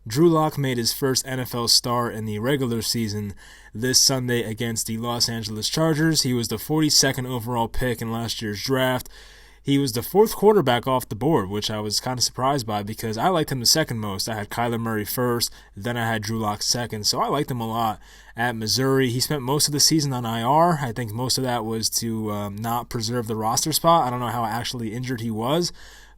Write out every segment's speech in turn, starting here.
Drew Lock made his first NFL start in the regular season this Sunday against the Los Angeles Chargers. He was the 42nd overall pick in last year's draft. He was the fourth quarterback off the board, which I was kind of surprised by because I liked him the second most. I had Kyler Murray first, then I had Drew Lock second, so I liked him a lot at Missouri. He spent most of the season on IR. I think most of that was to not preserve the roster spot. I don't know how actually injured he was,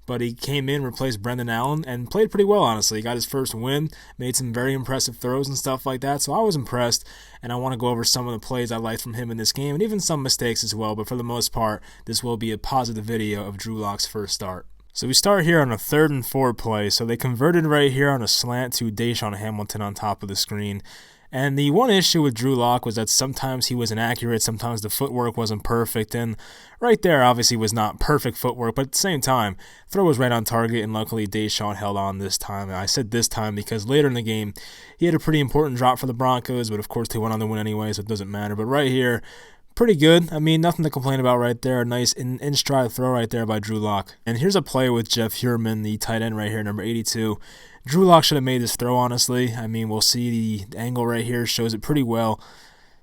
but he came in, replaced Brendan Allen, and played pretty well, honestly. He got his first win, made some very impressive throws and stuff like that, so I was impressed, and I want to go over some of the plays I liked from him in this game, and even some mistakes as well, but for the most part, this will be a positive video of Drew Lock's first start. So we start here on a 3rd and 4 play, so they converted right here on a slant to Deshaun Hamilton on top of the screen. And the one issue with Drew Lock was that sometimes he was inaccurate, sometimes the footwork wasn't perfect, and right there obviously was not perfect footwork, but at the same time, throw was right on target, and luckily Deshaun held on this time. And I said this time because later in the game, he had a pretty important drop for the Broncos, but of course they went on to win anyway, so it doesn't matter. But right here, pretty good. I mean, nothing to complain about right there. A nice in-stride throw right there by Drew Lock. And here's a play with Jeff Heuerman, the tight end right here, number 82. Drew Lock should have made this throw, honestly. I mean, we'll see the angle right here shows it pretty well.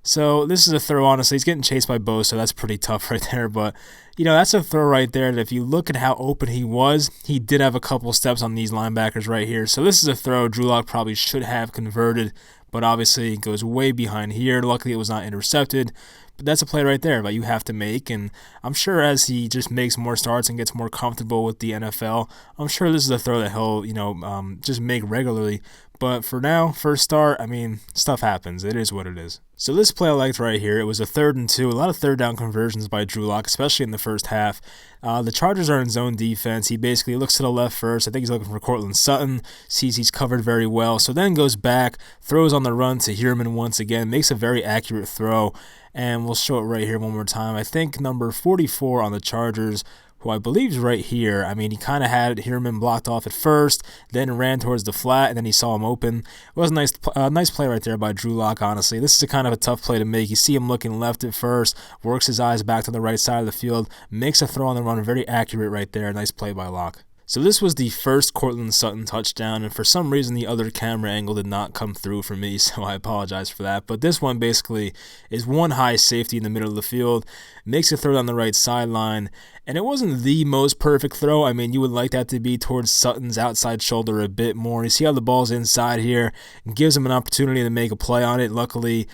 So this is a throw, honestly. He's getting chased by Bosa, so that's pretty tough right there. But, that's a throw right there that if you look at how open he was, he did have a couple steps on these linebackers right here. So this is a throw Drew Lock probably should have converted, but obviously it goes way behind here. Luckily, it was not intercepted. But that's a play right there that you have to make, and I'm sure as he just makes more starts and gets more comfortable with the NFL, I'm sure this is a throw that he'll, just make regularly. But for now, first start, I mean, stuff happens. It is what it is. So this play I liked right here. It was a 3rd and 2. A lot of third down conversions by Drew Lock, especially in the first half. The Chargers are in zone defense. He basically looks to the left first. I think he's looking for Cortland Sutton. Sees he's covered very well. So then goes back, throws on the run to Heuerman once again. Makes a very accurate throw. And we'll show it right here one more time. I think number 44 on the Chargers, who I believe is right here. I mean, he kind of had Heuerman blocked off at first, then ran towards the flat, and then he saw him open. It was a nice play right there by Drew Lock, honestly. This is a kind of a tough play to make. You see him looking left at first, works his eyes back to the right side of the field, makes a throw on the run, very accurate right there. Nice play by Lock. So this was the first Cortland Sutton touchdown, and for some reason the other camera angle did not come through for me, so I apologize for that. But this one basically is one high safety in the middle of the field, makes a throw down the right sideline, and it wasn't the most perfect throw. I mean, you would like that to be towards Sutton's outside shoulder a bit more. You see how the ball's inside here, gives him an opportunity to make a play on it. Luckily,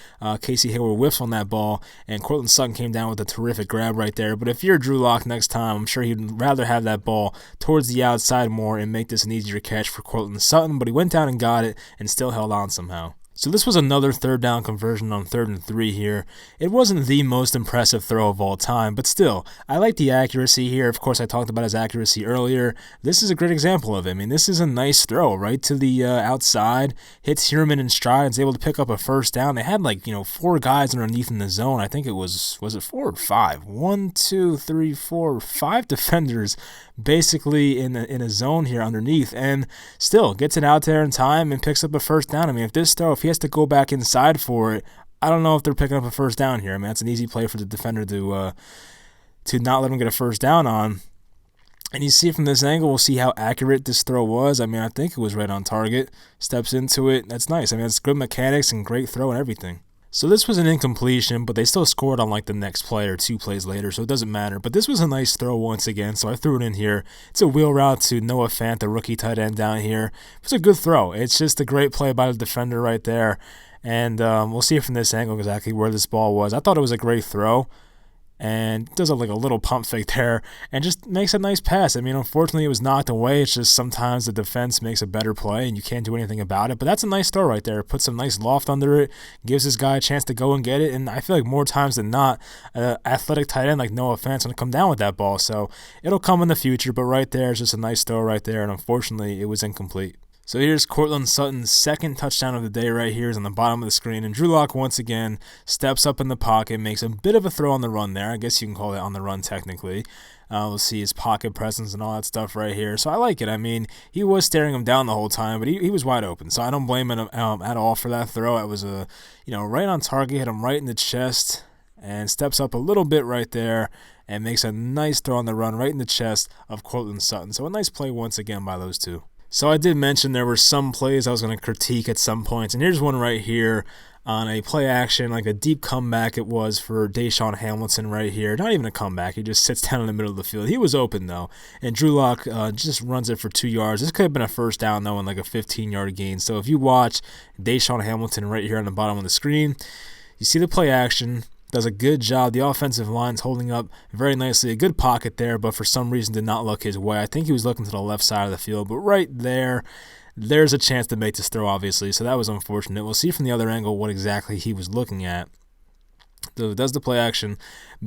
Casey Hayward whiffs on that ball, and Cortland Sutton came down with a terrific grab right there. But if you're Drew Lock next time, I'm sure he'd rather have that ball towards the outside more and make this an easier catch for Cortland Sutton, but he went down and got it and still held on somehow. So this was another 3rd down conversion on 3rd and 3 here. It wasn't the most impressive throw of all time, but still, I like the accuracy here. Of course, I talked about his accuracy earlier. This is a great example of it. I mean, this is a nice throw right to the outside, hits Heuerman in stride, and is able to pick up a first down. They had 4 guys underneath in the zone. I think it was it 4 or 5? 1, 2, 3, 4, 5 defenders basically in a zone here underneath, and still gets it out there in time and picks up a first down. I mean, if he has to go back inside for it, I don't know if they're picking up a first down here. I mean, that's an easy play for the defender to not let him get a first down on. And you see from this angle, we'll see how accurate this throw was. I mean, I think it was right on target. Steps into it. That's nice. I mean, it's good mechanics and great throw and everything. So this was an incompletion, but they still scored on the next play or 2 plays later, so it doesn't matter. But this was a nice throw once again, so I threw it in here. It's a wheel route to Noah Fant, the rookie tight end down here. It's a good throw. It's just a great play by the defender right there. And we'll see from this angle exactly where this ball was. I thought it was a great throw. And does a little pump fake there and just makes a nice pass. I mean, unfortunately, it was knocked away. It's just sometimes the defense makes a better play and you can't do anything about it. But that's a nice throw right there. It puts some nice loft under it, gives this guy a chance to go and get it. And I feel like more times than not, athletic tight end like Noah Fant's going to come down with that ball. So it'll come in the future. But right there is just a nice throw right there. And unfortunately, it was incomplete. So here's Cortland Sutton's second touchdown of the day right here is on the bottom of the screen. And Drew Lock once again steps up in the pocket, makes a bit of a throw on the run there. I guess you can call it on the run technically. We'll see his pocket presence and all that stuff right here. So I like it. I mean, he was staring him down the whole time, but he was wide open. So I don't blame him at all for that throw. It was right on target, hit him right in the chest, and steps up a little bit right there and makes a nice throw on the run right in the chest of Cortland Sutton. So a nice play once again by those two. So I did mention there were some plays I was going to critique at some points, and here's one right here on a play action, like a deep comeback it was for Deshaun Hamilton right here. Not even a comeback, he just sits down in the middle of the field. He was open though, and Drew Lock just runs it for 2 yards. This could have been a first down though, and like a 15-yard gain. So if you watch Deshaun Hamilton right here on the bottom of the screen, you see the play action. Does a good job. The offensive line's holding up very nicely. A good pocket there, but for some reason did not look his way. I think he was looking to the left side of the field, but right there, there's a chance to make this throw, obviously. So that was unfortunate. We'll see from the other angle what exactly he was looking at. So does the play action,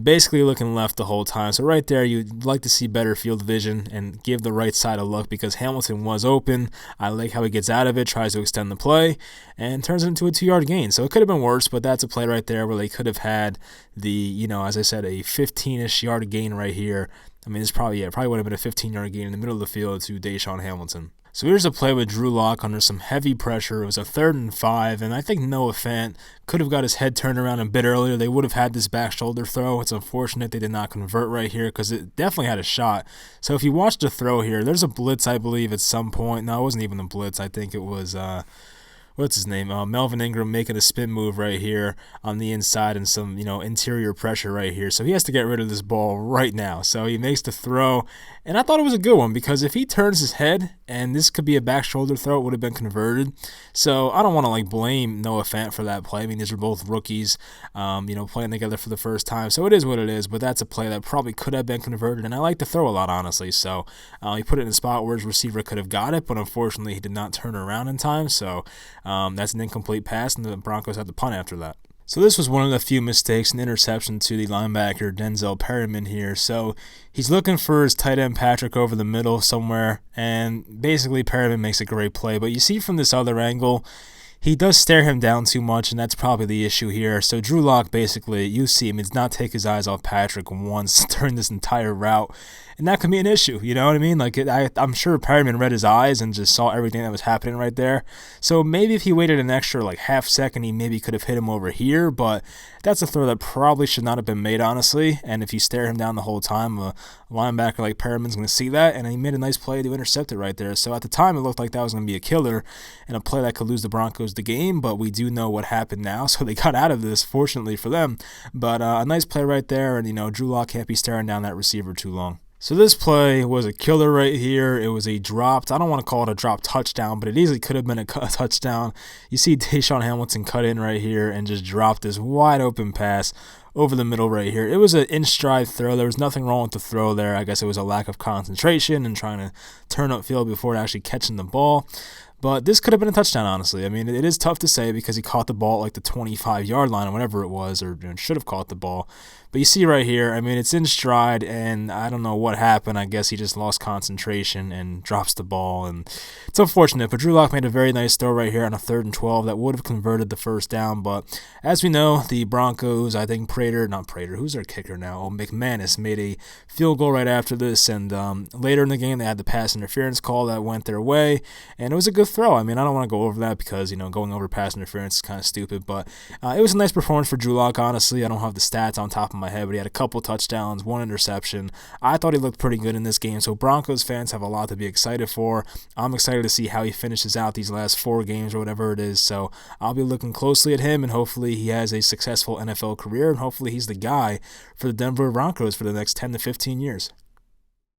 basically looking left the whole time. So right there, you'd like to see better field vision and give the right side a look because Hamilton was open. I like how he gets out of it, tries to extend the play, and turns it into a 2-yard gain. So it could have been worse, but that's a play right there where they could have had the, as I said, a 15-ish yard gain right here. I mean, probably would have been a 15-yard gain in the middle of the field to Deshaun Hamilton. So here's a play with Drew Lock under some heavy pressure. It was a 3rd and 5, and I think Noah Fant could have got his head turned around a bit earlier. They would have had this back shoulder throw. It's unfortunate they did not convert right here because it definitely had a shot. So if you watch the throw here, there's a blitz, I believe, at some point. No, it wasn't even a blitz. I think it was what's his name? Melvin Ingram making a spin move right here on the inside and some, interior pressure right here. So he has to get rid of this ball right now. So he makes the throw, and I thought it was a good one because if he turns his head, and this could be a back shoulder throw, it would have been converted. So I don't want to blame Noah Fant for that play. I mean, these are both rookies, playing together for the first time. So it is what it is, but that's a play that probably could have been converted, and I like to throw a lot, honestly. So he put it in a spot where his receiver could have got it, but unfortunately he did not turn around in time. So that's an incomplete pass, and the Broncos had to punt after that. So this was one of the few mistakes, an interception to the linebacker, Denzel Perryman here. So he's looking for his tight end Patrick over the middle somewhere, and basically Perryman makes a great play. But you see from this other angle, he does stare him down too much, and that's probably the issue here. So Drew Lock, basically, you see him, he does not take his eyes off Patrick once during this entire route. And that could be an issue, you know what I mean? I'm sure Perryman read his eyes and just saw everything that was happening right there. So maybe if he waited an extra half second, he maybe could have hit him over here. But that's a throw that probably should not have been made, honestly. And if you stare him down the whole time, a linebacker like Perryman's going to see that. And he made a nice play to intercept it right there. So at the time, it looked like that was going to be a killer and a play that could lose the Broncos the game. But we do know what happened now. So they got out of this, fortunately for them. But a nice play right there. And, Drew Lock can't be staring down that receiver too long. So this play was a killer right here. It was a dropped, I don't want to call it a drop touchdown, but it easily could have been a touchdown. You see Deshaun Hamilton cut in right here and just dropped this wide open pass over the middle right here. It was an in-stride throw. There was nothing wrong with the throw there. I guess it was a lack of concentration and trying to turn upfield before actually catching the ball. But this could have been a touchdown, honestly. I mean, it is tough to say because he caught the ball at the 25-yard line or whatever it was, or should have caught the ball. But you see right here, I mean, it's in stride, and I don't know what happened. I guess he just lost concentration and drops the ball, and it's unfortunate. But Drew Lock made a very nice throw right here on a 3rd and 12 that would have converted the first down. But as we know, the Broncos, I think who's their kicker now? McManus made a field goal right after this, and later in the game, they had the pass interference call that went their way, and it was a good throw. I mean, I don't want to go over that because, going over pass interference is kind of stupid, but it was a nice performance for Drew Lock, honestly. I don't have the stats on top of my head, but he had a couple touchdowns, 1 interception. I thought he looked pretty good in this game, so Broncos fans have a lot to be excited for. I'm excited to see how he finishes out these last 4 games or whatever it is, so I'll be looking closely at him, and hopefully he has a successful NFL career, and hopefully he's the guy for the Denver Broncos for the next 10 to 15 years.